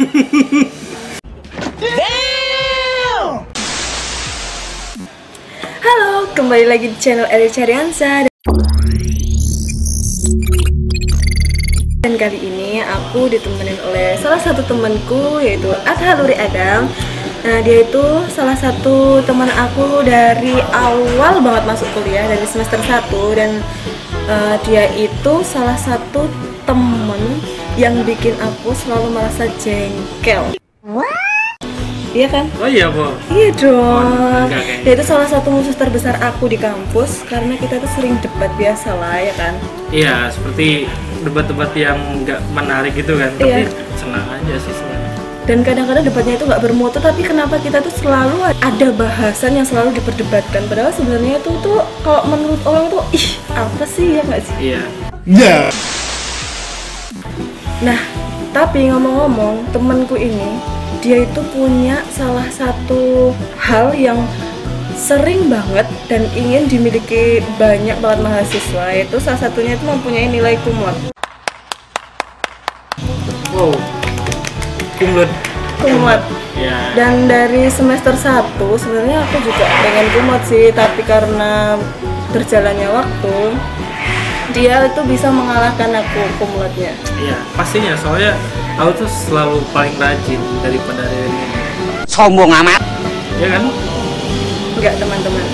Halo, kembali lagi di channel Eri Cariansa. Dan kali ini aku ditemenin oleh salah satu temanku, yaitu Adha Luri Adam. Nah, dia itu salah satu teman aku dari awal banget masuk kuliah, dari semester 1. Dan dia itu salah satu temen yang bikin aku selalu merasa jengkel. Iya kan? Oh iya, Bu. Iya dong. Okay. Dia itu salah satu musuh terbesar aku di kampus karena kita tuh sering debat biasa lah, ya kan? Iya, seperti debat-debat yang nggak menarik gitu kan. Iya. Tapi senang aja sih sebenarnya. Dan kadang-kadang debatnya itu nggak bermutu, tapi kenapa kita tuh selalu ada bahasan yang selalu diperdebatkan? Padahal sebenarnya itu tuh kalau menurut orang tuh, ih apa sih, ya nggak sih? Iya. Yeah. Nah, tapi ngomong-ngomong, temanku ini dia itu punya salah satu hal yang sering banget dan ingin dimiliki banyak banget mahasiswa, yaitu salah satunya itu mempunyai nilai kumlot. Wow. Kumlot. Ya. Dan dari semester 1 sebenarnya aku juga pengen kumlot sih, tapi karena berjalannya waktu dia itu bisa mengalahkan aku kumlotnya. Iya, pastinya soalnya aku tuh selalu paling rajin daripada Riri. Sombong amat. Ya kan? Enggak, teman-teman.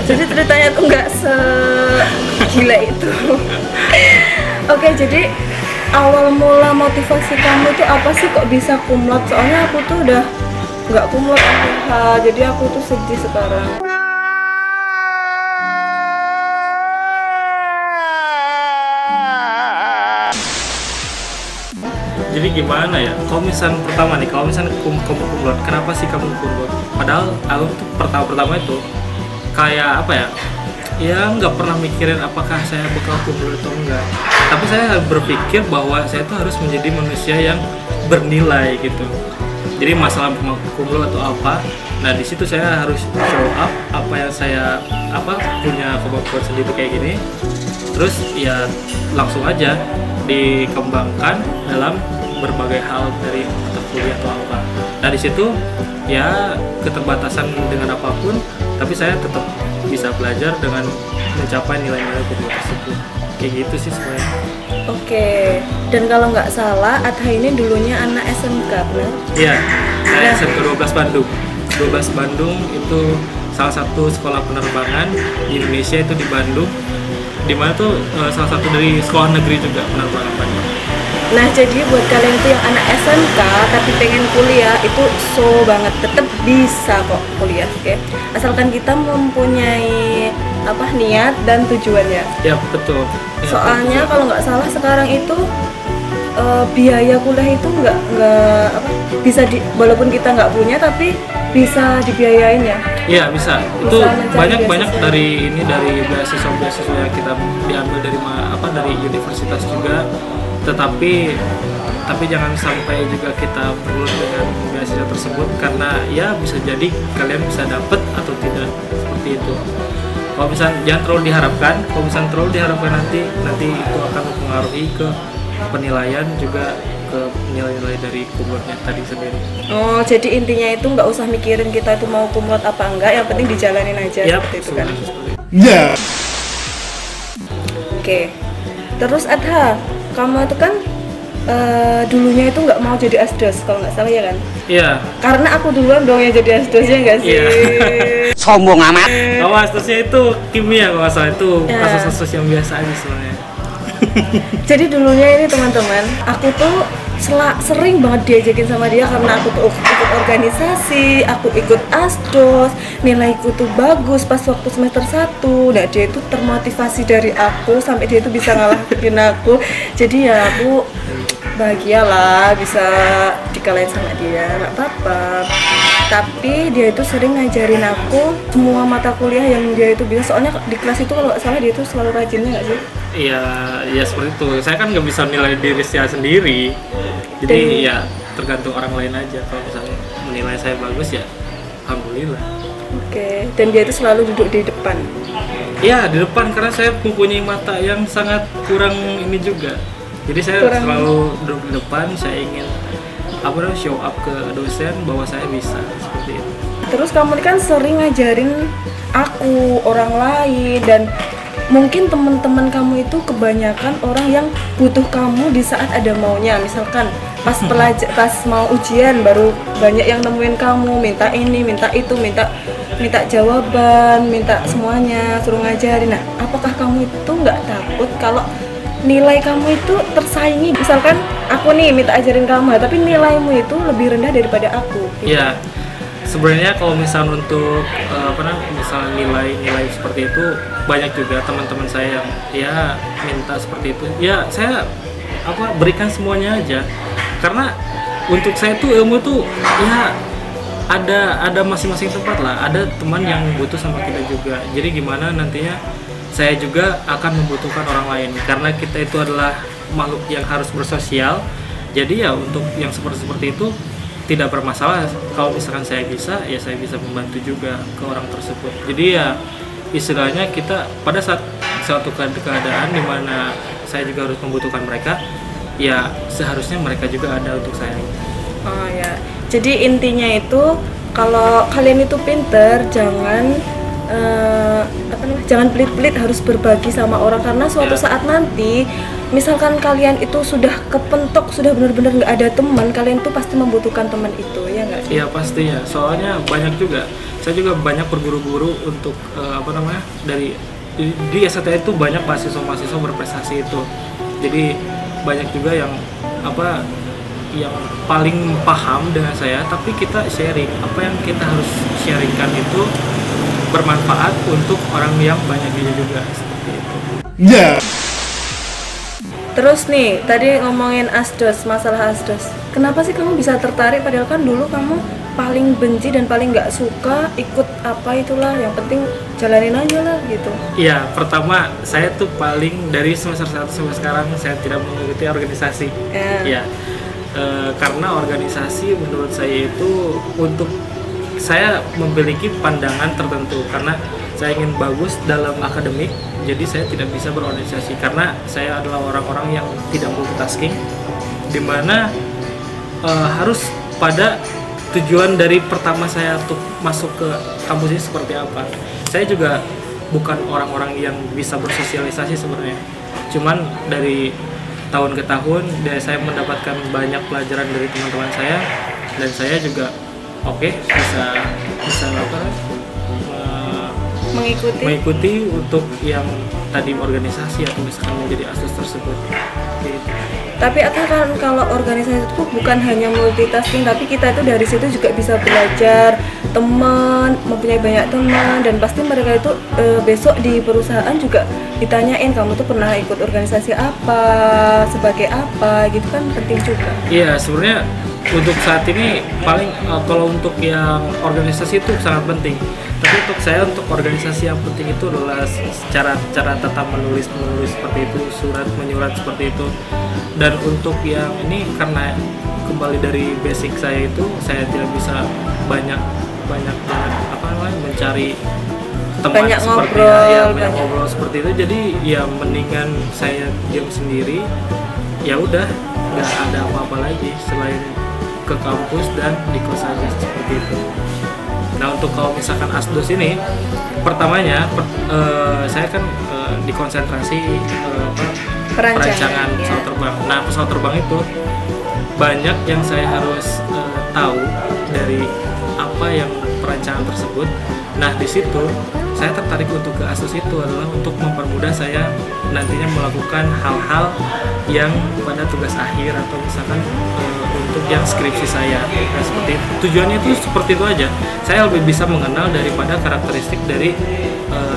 Jadi ceritanya tuh enggak segila itu. Oke, jadi awal mula motivasi kamu tuh apa sih kok bisa kumlot? Soalnya aku tuh udah nggak kumlot aku, jadi aku tuh sedih sekarang. Jadi gimana ya? Kalau misalnya pertama nih, kalau misalnya kamu kumlot, kenapa sih kamu kumlot? Padahal aku tuh pertama itu kayak apa ya? Ya nggak pernah mikirin apakah saya bakal kumlot atau enggak. Tapi saya berpikir bahwa saya tuh harus menjadi manusia yang bernilai gitu. Jadi masalah kumlot atau apa, nah di situ saya harus show up apa yang saya punya kemampuan sendiri kayak gini. Terus ya langsung aja dikembangkan dalam berbagai hal dari mata kuliah atau apa. Nah di situ ya keterbatasan dengan apapun, tapi saya tetap bisa belajar dengan mencapai nilai-nilai kumlot tersebut. Kayak gitu sih sebenarnya. Oke, dan kalau nggak salah Adha ini dulunya anak SMK, benar? Iya, saya SMK 12 Bandung. 12 Bandung itu salah satu sekolah penerbangan di Indonesia, itu di Bandung. Dimana tuh salah satu dari sekolah negeri juga penerbangan Bandung. Nah, jadi buat kalian tuh yang anak SMK tapi pengen kuliah, itu so banget, tetap bisa kok kuliah, oke? Asalkan kita mempunyai niat dan tujuannya. Ya betul. Ya, Soalnya betul. kalau nggak salah sekarang itu biaya kuliah itu nggak bisa walaupun kita nggak punya tapi bisa dibiayain ya. Iya bisa. Itu mencari banyak beasiswa. dari beasiswa yang kita diambil dari universitas juga. Tapi jangan sampai juga kita bergelut dengan beasiswa tersebut, karena ya bisa jadi kalian bisa dapat atau tidak, seperti itu. Kalau misalnya jangan terlalu diharapkan, nanti itu akan mempengaruhi ke penilaian juga, ke nilai-nilai dari kumlotnya tadi sendiri. Oh, jadi intinya itu nggak usah mikirin kita itu mau kumlot apa enggak, yang penting dijalanin aja, Yap, seperti itu kan. Yeah. Oke, terus Adha, kamu itu kan dulunya itu nggak mau jadi asdos kalau nggak salah, ya kan? Iya. Karena aku duluan dong yang jadi asdosnya, nggak sih? Iya. Sombong amat. Kalau asdosnya itu kimia, kalau nggak salah itu Ya. kasus-kasus yang biasa aja sebenarnya. Jadi dulunya ini teman-teman, aku tuh sering banget diajakin sama dia karena aku tuh ikut organisasi, aku ikut asdos, nilaiku tuh bagus pas waktu semester 1. Nah, dia itu termotivasi dari aku sampai dia itu bisa ngalahin aku. Jadi ya aku bahagia lah bisa dikalahin sama dia, nggak apa-apa. Tapi dia itu sering ngajarin aku semua mata kuliah yang dia itu bisa. Soalnya di kelas itu kalau nggak salah dia itu selalu rajinnya, nggak sih? Iya, ya seperti itu. Saya kan nggak bisa nilai diri saya sendiri. Jadi ya tergantung orang lain aja. Kalau misalnya menilai saya bagus ya alhamdulillah. Oke, dan dia itu selalu duduk di depan. Iya, di depan karena saya mempunyai mata yang sangat kurang ini juga. Jadi saya selalu duduk di depan, saya ingin show up ke dosen bahwa saya bisa seperti itu. Terus kamu kan sering ngajarin aku, orang lain, dan mungkin teman-teman kamu itu kebanyakan orang yang butuh kamu di saat ada maunya. Misalkan pas pas mau ujian baru banyak yang nemuin kamu, minta ini, minta itu, minta jawaban, minta semuanya, suruh ngajarin. Nah, apakah kamu itu nggak takut kalau nilai kamu itu tersaingi? Misalkan aku nih minta ajarin kamu, tapi nilaimu itu lebih rendah daripada aku. Iya, sebenarnya kalau misalnya untuk misalnya nilai seperti itu, banyak juga teman-teman saya yang ya minta seperti itu. Ya saya berikan semuanya aja, karena untuk saya tuh ilmu tuh ya ada masing-masing tempat lah. Ada teman yang butuh sama kita juga. Jadi gimana nantinya saya juga akan membutuhkan orang lain, karena kita itu adalah makhluk yang harus bersosial. Jadi ya untuk yang seperti itu tidak bermasalah. Kalau misalkan saya bisa, ya saya bisa membantu juga ke orang tersebut. Jadi ya istilahnya kita pada saat suatu keadaan di mana saya juga harus membutuhkan mereka, ya seharusnya mereka juga ada untuk saya. Oh ya, jadi intinya itu kalau kalian itu pinter, jangan jangan pelit-pelit harus berbagi sama orang, karena suatu saat nanti misalkan kalian itu sudah kepentok, sudah benar-benar nggak ada teman, kalian tuh pasti membutuhkan teman itu, ya nggak? Iya pastinya, soalnya banyak juga, saya juga banyak berburu-buru untuk dari di STI itu banyak mahasiswa berprestasi itu, jadi banyak juga yang yang paling paham dengan saya, tapi kita sharing apa yang kita harus sharingkan itu bermanfaat untuk orang yang banyak juga seperti itu. Ya. Terus nih, tadi ngomongin asdos, masalah asdos. Kenapa sih kamu bisa tertarik, padahal kan dulu kamu paling benci dan paling nggak suka ikut apa itulah, yang penting jalanin aja lah gitu. Iya, pertama saya tuh paling dari semester 1 sampai sekarang saya tidak mengikuti organisasi. Iya. Karena organisasi menurut saya itu untuk saya memiliki pandangan tertentu, karena saya ingin bagus dalam akademik, jadi saya tidak bisa berorganisasi karena saya adalah orang-orang yang tidak multitasking, dimana harus pada tujuan dari pertama saya untuk masuk ke kampus ini seperti apa. Saya juga bukan orang-orang yang bisa bersosialisasi sebenarnya, cuman dari tahun ke tahun saya mendapatkan banyak pelajaran dari teman-teman saya, dan saya juga bisa mengikuti untuk yang tadi organisasi atau misalkan menjadi asdos tersebut gitu. Tapi kan kalau organisasi itu bukan hanya multitasking, tapi kita itu dari situ juga bisa belajar teman, mempunyai banyak teman, dan pasti mereka itu besok di perusahaan juga ditanyain kamu tuh pernah ikut organisasi apa, sebagai apa gitu, kan penting juga. Iya, sebenarnya untuk saat ini paling kalau untuk yang organisasi itu sangat penting, tapi untuk saya untuk organisasi yang penting itu adalah cara tata menulis seperti itu, menyurat seperti itu. Dan untuk yang ini, karena kembali dari basic saya itu, saya tidak bisa banyak mencari teman banyak seperti ngobrol, ngobrol seperti itu. Jadi ya mendingan saya diam sendiri, ya udah nggak ada apa-apa lagi selain ke kampus dan di kos aja seperti itu. Nah untuk kalau misalkan asdos ini, pertamanya saya kan di konsentrasi perancangan pesawat terbang. Nah pesawat terbang itu banyak yang saya harus tahu dari apa yang perancangan tersebut. Nah di situ saya tertarik untuk ke asdos itu adalah untuk mempermudah saya nantinya melakukan hal-hal yang pada tugas akhir atau misalkan untuk yang skripsi saya. Nah, seperti itu. Tujuannya itu seperti itu aja. Saya lebih bisa mengenal daripada karakteristik dari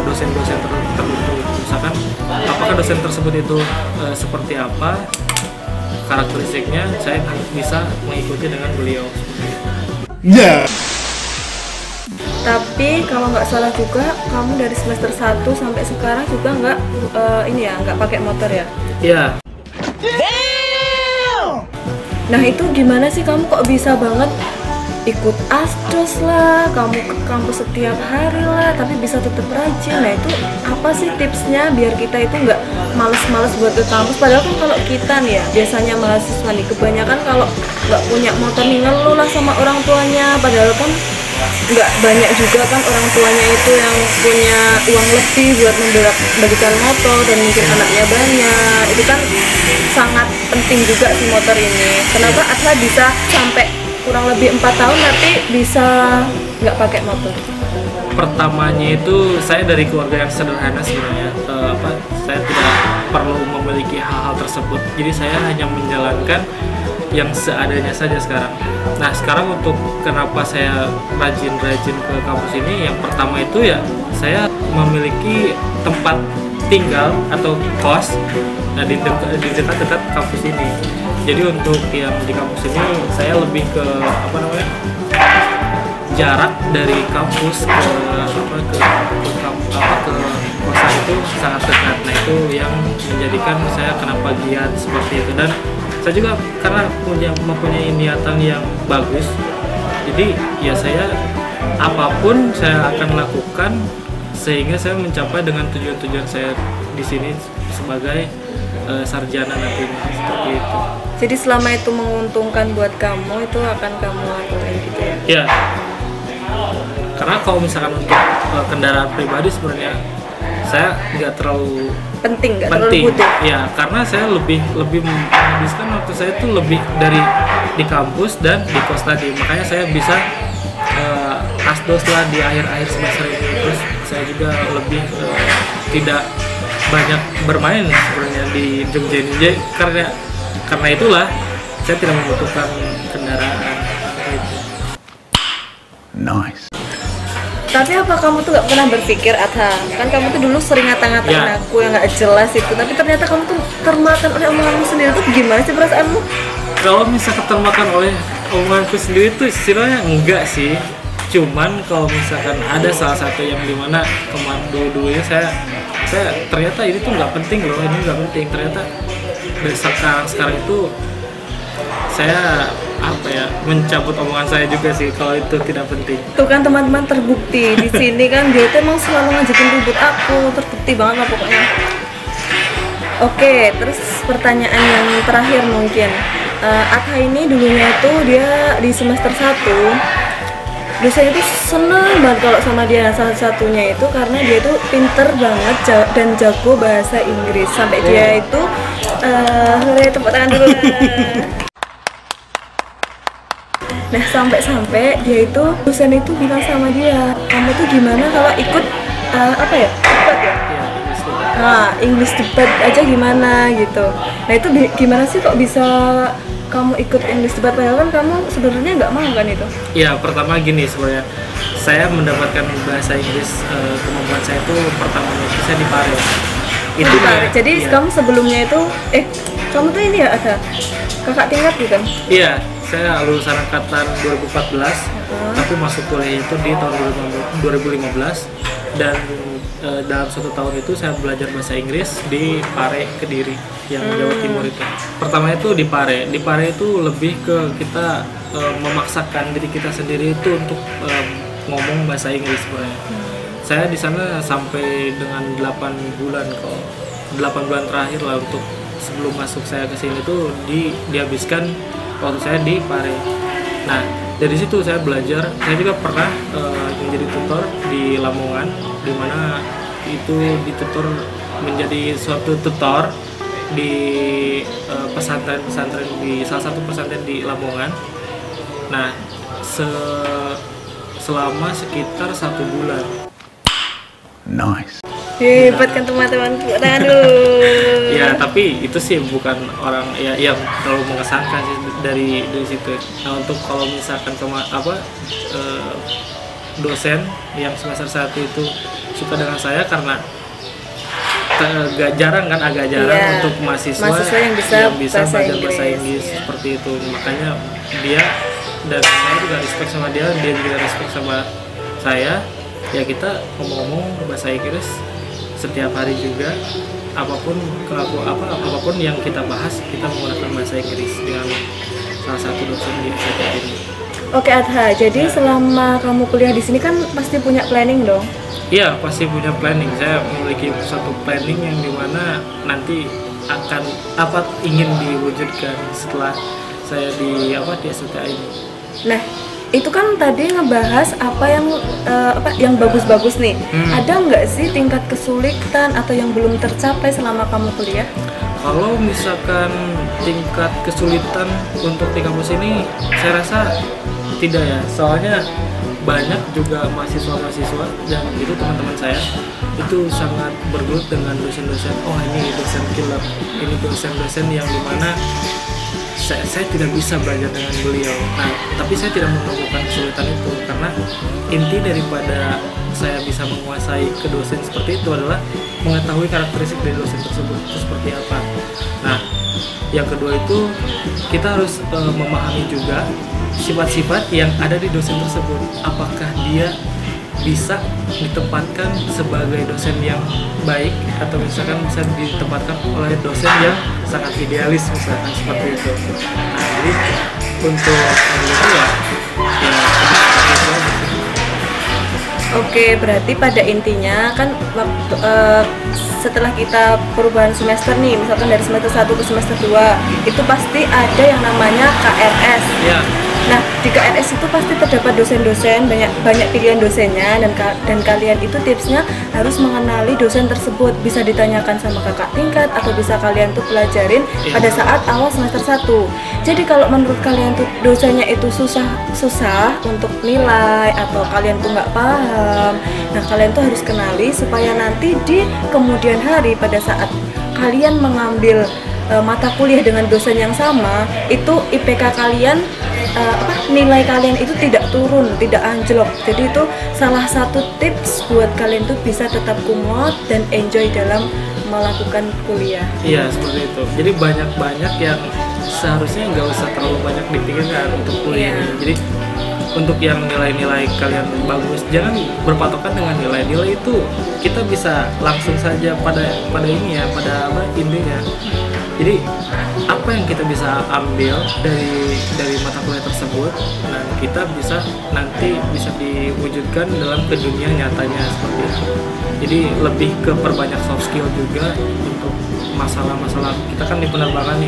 dosen-dosen tertentu. Misalkan apakah dosen tersebut itu seperti apa karakteristiknya, saya bisa mengikuti dengan beliau. Ya. Tapi kalau nggak salah juga kamu dari semester 1 sampai sekarang juga nggak pakai motor ya? Iya. Nah itu gimana sih kamu kok bisa banget ikut asdos lah, kamu ke kampus setiap hari lah, tapi bisa tetap rajin. Nah itu apa sih tipsnya biar kita itu nggak males-males buat ke kampus? Padahal kan kalau kita nih ya, biasanya mahasiswa nih, kebanyakan kalau nggak punya motor nih ngeluh lah sama orang tuanya. Padahal kan nggak banyak juga kan orang tuanya itu yang punya uang lebih buat memberikan motor dan mungkin anaknya banyak. Itu kan sangat penting juga sih motor ini. Kenapa Atha bisa sampai kurang lebih 4 tahun tapi bisa nggak pakai motor? Pertamanya itu saya dari keluarga yang sederhana sebenarnya. Saya tidak perlu memiliki hal-hal tersebut. Jadi saya hanya menjalankan yang seadanya saja sekarang. Nah sekarang untuk kenapa saya rajin-rajin ke kampus ini, yang pertama itu ya saya memiliki tempat tinggal atau kos di dekat-dekat kampus ini. Jadi untuk yang di kampus ini saya lebih ke jarak dari kampus ke kosan itu sangat dekat. Nah itu yang menjadikan saya kenapa giat seperti itu. Dan saya juga karena mempunyai niatan yang bagus, jadi ya saya apapun saya akan lakukan sehingga saya mencapai dengan tujuan-tujuan saya di sini sebagai sarjana nantinya, seperti itu. Jadi selama itu menguntungkan buat kamu, itu akan kamu lakukan gitu ya? Ya, karena kalau misalkan untuk kendaraan pribadi sebenarnya saya nggak terlalu penting, terlalu butuh. Ya, karena saya lebih menghabiskan waktu saya itu lebih dari di kampus dan di kos tadi. Makanya saya bisa asdos lah di akhir-akhir semester ini. Terus saya juga lebih tidak banyak bermain sebenarnya di Jogja. Karena itulah saya tidak membutuhkan kendaraan gitu. Nice. Tapi apa kamu tuh gak pernah berpikir, Atha? Kan kamu tuh dulu sering ngata-ngatain aku yang gak jelas itu. Tapi ternyata kamu tuh termakan oleh omonganmu sendiri. Tuh gimana sih perasaanmu? Kalau misalkan termakan oleh omonganku sendiri tuh istilahnya enggak sih. Cuman kalau misalkan ada salah satu yang dimana kemarin dulu-dulunya saya ternyata ini tuh nggak penting loh, ini nggak penting. Ternyata dari sekarang itu saya mencabut omongan saya juga sih kalau itu tidak penting. Tuh kan teman-teman, terbukti di sini kan dia tuh emang selalu ngajakin ribut aku, terbukti banget lah pokoknya. Oke, terus pertanyaan yang terakhir mungkin, Atha ini dulunya itu dia di semester 1 dosennya itu seneng banget kalau sama dia. Salah satunya itu karena dia itu pinter banget dan jago bahasa Inggris sampai dia itu tepuk tangan dulu lah. Nah sampai dia itu dosen itu bilang sama dia, kamu tuh gimana kalau ikut debat ya? Nah English debat aja gimana gitu. Nah itu gimana sih kok bisa kamu ikut English debat, padahal kan kamu sebenarnya nggak mau kan itu? Ya pertama gini, sebenarnya saya mendapatkan bahasa Inggris, kemampuan saya itu pertamanya itu saya di Pare. Itu jadi ya. Kamu sebelumnya itu kamu tuh ini ya ada kakak tingkat gitu kan? Iya, saya lulusan angkatan 2014, tapi masuk kuliah itu di tahun 2015 dan dalam 1 tahun itu saya belajar bahasa Inggris di Pare, Kediri, yang Jawa Timur itu. Pertama itu di Pare. Di Pare itu lebih ke kita memaksakan diri kita sendiri itu untuk ngomong bahasa Inggris sebenarnya. Saya di sana sampai dengan 8 bulan kok. 8 bulan terakhir lah untuk sebelum masuk saya ke sini tuh dihabiskan waktu saya di Pare. Nah, dari situ saya belajar. Saya juga pernah menjadi tutor di Lamongan, di mana itu ditutor menjadi suatu tutor di pesantren di salah satu pesantren di Lamongan. Nah, selama sekitar 1 bulan. Nice. Hebat kan teman-teman, tangan dulu. Ya, tapi itu sih bukan orang ya yang terlalu mengesankan sih dari situ. Nah, untuk kalau misalkan dosen yang semester 1 itu suka dengan saya karena agak jarang untuk mahasiswa yang bisa belajar bahasa Inggris ya. Seperti itu. Makanya dia dan saya juga respect sama dia juga respect sama saya. Ya kita ngomong-ngomong bahasa Inggris setiap hari juga, apapun yang kita bahas kita menggunakan bahasa Inggris dengan salah satu dosen di STM ini. Oke Adha, jadi selama kamu kuliah di sini kan pasti punya planning dong? Iya, pasti punya planning. Saya memiliki satu planning yang dimana nanti akan ingin diwujudkan setelah saya di STTA ini. Nah, itu kan tadi ngebahas yang bagus-bagus nih. Ada nggak sih tingkat kesulitan atau yang belum tercapai selama kamu kuliah? Kalau misalkan tingkat kesulitan untuk di kampus ini, saya rasa tidak ya. Soalnya banyak juga mahasiswa-mahasiswa dan itu teman-teman saya itu sangat bergelut dengan dosen-dosen. Oh, ini dosen killer, ini dosen-dosen yang dimana saya tidak bisa belajar dengan beliau. Nah, tapi saya tidak menemukan kesulitan itu karena inti daripada saya bisa menguasai ke dosen seperti itu adalah mengetahui karakteristik dari dosen tersebut itu seperti apa. Nah, yang kedua itu kita harus memahami juga sifat-sifat yang ada di dosen tersebut. Apakah dia bisa ditempatkan sebagai dosen yang baik atau misalkan bisa ditempatkan oleh dosen yang sangat idealis misalkan seperti itu. Nah, jadi untuk yang kedua Oke, berarti pada intinya kan waktu setelah kita perubahan semester nih, misalkan dari semester 1 ke semester 2, itu pasti ada yang namanya KRS. ya. Nah, di KRS itu pasti terdapat dosen-dosen, banyak pilihan dosennya, dan kalian itu tipsnya harus mengenali dosen tersebut. Bisa ditanyakan sama kakak tingkat atau bisa kalian tuh pelajarin pada saat awal semester 1. Jadi kalau menurut kalian tuh dosennya itu susah untuk nilai atau kalian tuh nggak paham, nah kalian tuh harus kenali supaya nanti di kemudian hari pada saat kalian mengambil mata kuliah dengan dosen yang sama, itu IPK kalian nilai kalian itu tidak turun, tidak anjlok. Jadi itu salah satu tips buat kalian tuh bisa tetap kumlot dan enjoy dalam melakukan kuliah. Iya, seperti itu. Jadi banyak yang seharusnya nggak usah terlalu banyak dipikirkan untuk kuliah. Jadi untuk yang nilai-nilai kalian bagus, jangan berpatokan dengan nilai itu. Kita bisa langsung saja pada ini ya, pada intinya. Jadi apa yang kita bisa ambil dari mata kuliah tersebut, dan kita nanti bisa diwujudkan dalam ke dunia nyatanya seperti itu. Jadi lebih ke perbanyak soft skill juga untuk masalah-masalah kita kan di penerbangan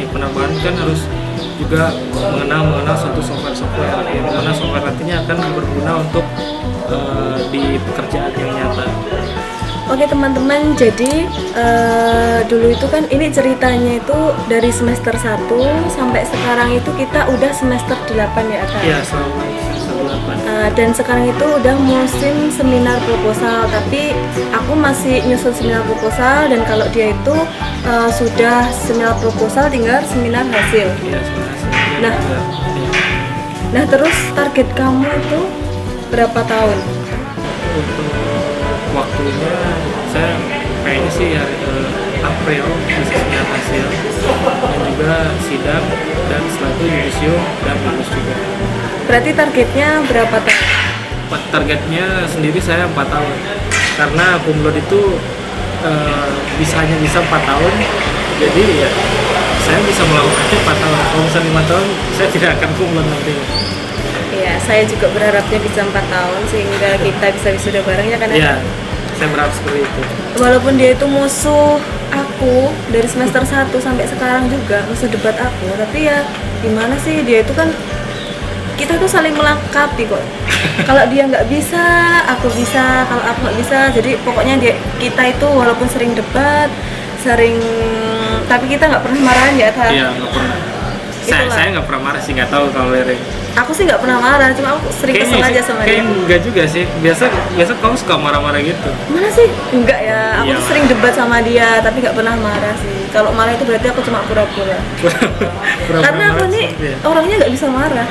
kan harus juga mengenal suatu software yang mana software nantinya akan berguna untuk di pekerjaan yang nyata. Oke teman-teman, jadi dulu itu kan ini ceritanya itu dari semester 1 sampai sekarang itu kita udah semester 8 ya Kak? Iya, semester 8. Dan sekarang itu udah musim seminar proposal, tapi aku masih nyusun seminar proposal, dan kalau dia itu sudah seminar proposal tinggal seminar hasil. Iya, seminar hasil. Nah terus target kamu itu berapa tahun? Untuk waktunya saya kayaknya sih April bisa seminar hasil dan juga sidang, dan setelah itu yudisium dan lulus juga. Berarti targetnya berapa tahun? Targetnya sendiri saya 4 tahun karena kumlot itu hanya bisa 4 tahun, jadi ya saya bisa melakukannya 4 tahun. Kalau misalnya 5 tahun saya tidak akan kumlot nanti. Iya, saya juga berharapnya bisa 4 tahun sehingga kita bisa wisuda bareng ya kan? Iya, saya berharap seperti itu. Walaupun dia itu musuh aku dari semester 1 sampai sekarang juga, musuh debat aku, tapi ya gimana sih, dia itu kan kita tuh saling melengkapi kok. Kalau dia nggak bisa, aku bisa. Kalau aku nggak bisa, jadi pokoknya kita itu walaupun sering debat, tapi kita nggak pernah marahan ya, Tha? Iya, nggak pernah. Saya nggak pernah marah sih, nggak tahu kalau Lirik. Aku sih nggak pernah marah, cuma aku sering kesel aja sama dia. Kayaknya enggak juga sih. Biasa kamu suka marah-marah gitu. Mana sih? Enggak ya. Aku Iya. tuh sering debat sama dia, tapi nggak pernah marah sih. Kalau marah itu berarti aku cuma pura-pura. Karena aku nih orangnya nggak bisa marah.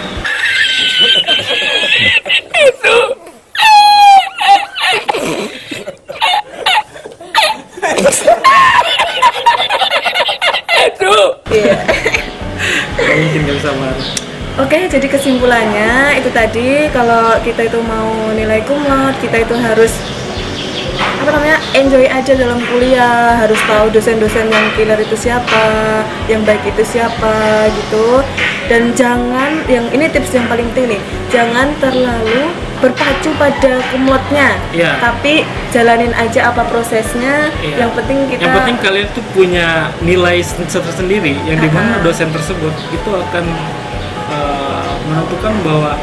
Iya. Mungkin nggak bisa marah. Oke, jadi kesimpulannya itu tadi, kalau kita itu mau nilai kumlot, kita itu harus enjoy aja dalam kuliah, harus tahu dosen-dosen yang killer itu siapa, yang baik itu siapa gitu. Dan jangan, yang ini tips yang paling penting nih, jangan terlalu berpacu pada kemotnya, tapi jalanin aja apa prosesnya. Yang penting kita, yang penting kalian tuh punya nilai tersendiri yang dimana dosen tersebut itu akan menentukan bahwa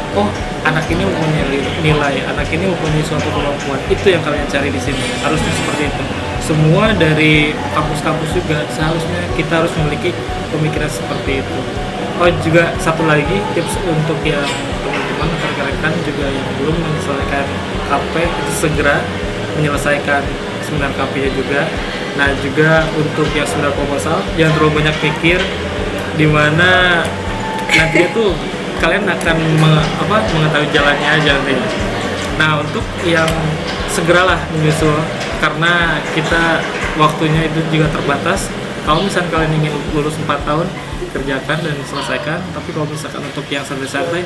anak ini mempunyai nilai, anak ini mempunyai suatu kemampuan. Itu yang kalian cari di sini, harusnya seperti itu. Semua dari kampus-kampus juga seharusnya kita harus memiliki pemikiran seperti itu. Juga satu lagi tips untuk yang teman-teman rekan-rekan juga yang belum menyelesaikan KP, itu segera menyelesaikan seminar KP-nya juga. Nah juga untuk yang seminar proposal jangan terlalu banyak pikir, dimana nanti itu kalian akan mengetahui jalannya aja nantinya. Nah untuk yang segeralah menyusul, karena kita waktunya itu juga terbatas. Kalau misalkan kalian ingin lulus 4 tahun, kerjakan dan selesaikan. Tapi kalau misalkan untuk yang santai-santai,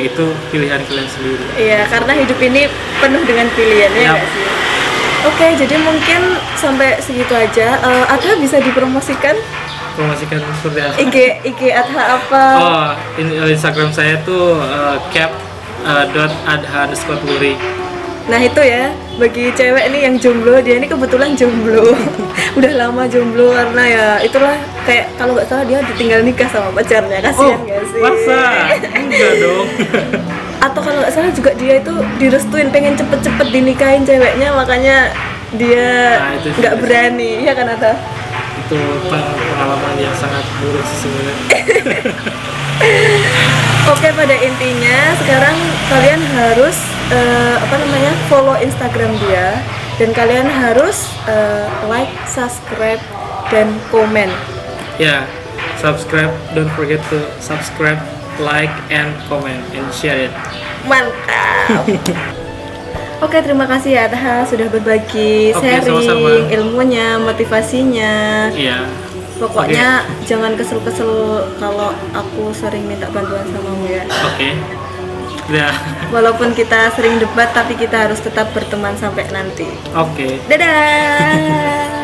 itu pilihan kalian sendiri. Iya, karena hidup ini penuh dengan pilihan, ya nggak sih? Oke, jadi mungkin sampai segitu aja. Adha bisa dipromosikan? Promosikan seperti apa? IG Adha apa? Instagram saya tuh cap.adha_luri. Nah itu ya, bagi cewek nih yang jomblo, dia ini kebetulan jomblo. Udah lama jomblo karena ya itulah, kayak kalau nggak salah dia ditinggal nikah sama pacarnya, kasihan nggak sih? Masa? Enggak dong. Atau kalau nggak salah juga dia itu direstuin, pengen cepet-cepet dinikahin ceweknya, makanya dia nggak berani, ya kan Ata? Itu pengalaman yang sangat buruk sih sebenarnya. Oke, pada intinya sekarang kalian harus follow Instagram dia, dan kalian harus like, subscribe, dan komen. Ya, subscribe, don't forget to subscribe, like, and comment, and share it. Mantap. Oke, terima kasih ya Adha sudah berbagi sharing sama-sama. Ilmunya, motivasinya. Iya. Pokoknya jangan kesel-kesel kalau aku sering minta bantuan samamu ya. Ya. Walaupun kita sering debat, tapi kita harus tetap berteman sampai nanti. Oke. Dadah.